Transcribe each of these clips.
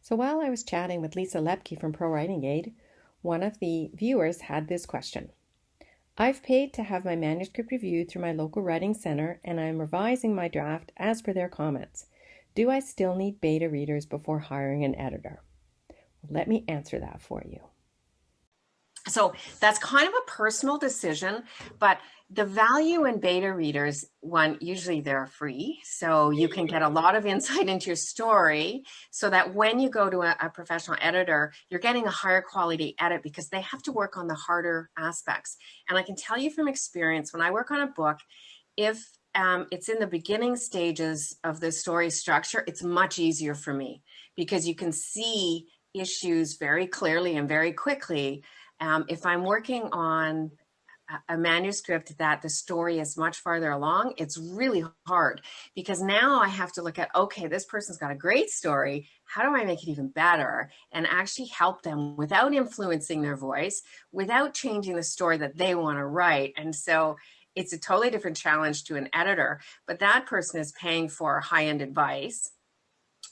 So while I was chatting with Lisa Lepki from ProWritingAid, one of the viewers had this question. I've paid to have my manuscript reviewed through my local writing center, and I'm revising my draft as per their comments. Do I still need beta readers before hiring an editor? Let me answer that for you. So that's kind of a personal decision, but the value in beta readers, one, usually they're free. So you can get a lot of insight into your story so that when you go to a professional editor, you're getting a higher quality edit because they have to work on the harder aspects. And I can tell you from experience, when I work on a book, if it's in the beginning stages of the story structure, it's much easier for me because you can see issues very clearly and very quickly. If I'm working on a manuscript that the story is much farther along, it's really hard because now I have to look at, okay, this person's got a great story. How do I make it even better and actually help them without influencing their voice, without changing the story that they want to write? And so it's a totally different challenge to an editor, but that person is paying for high-end advice.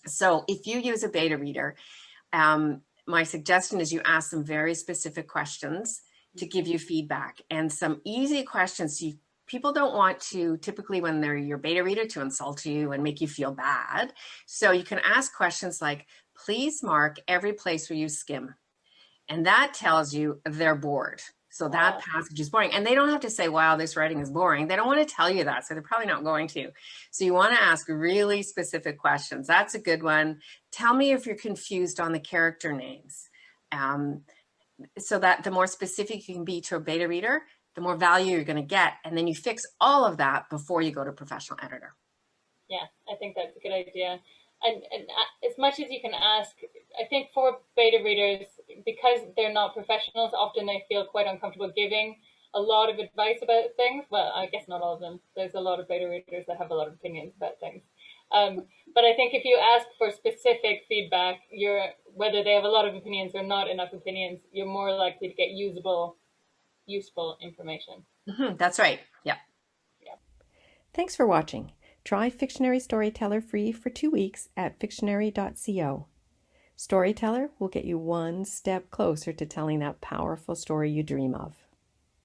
So if you use a beta reader, my suggestion is you ask them very specific questions to give you feedback and some easy questions. People don't want to, typically when they're your beta reader, to insult you and make you feel bad. So you can ask questions like, please mark every place where you skim. And that tells you they're bored. So that passage is boring. And they don't have to say, wow, this writing is boring. They don't want to tell you that. So they're probably not going to. So you want to ask really specific questions. That's a good one. Tell me if you're confused on the character names. So that the more specific you can be to a beta reader, the more value you're going to get. And then you fix all of that before you go to a professional editor. Yeah, I think that's a good idea. And as much as you can ask, I think for beta readers, because they're not professionals, often they feel quite uncomfortable giving a lot of advice about things. Well, I guess not all of them. There's a lot of beta readers that have a lot of opinions about things. But I think if you ask for specific feedback, whether they have a lot of opinions or not enough opinions, you're more likely to get useful information. That's right. Yeah. Thanks for watching. Try Fictionary Storyteller free for 2 weeks at fictionary.co. StoryTeller will get you one step closer to telling that powerful story you dream of.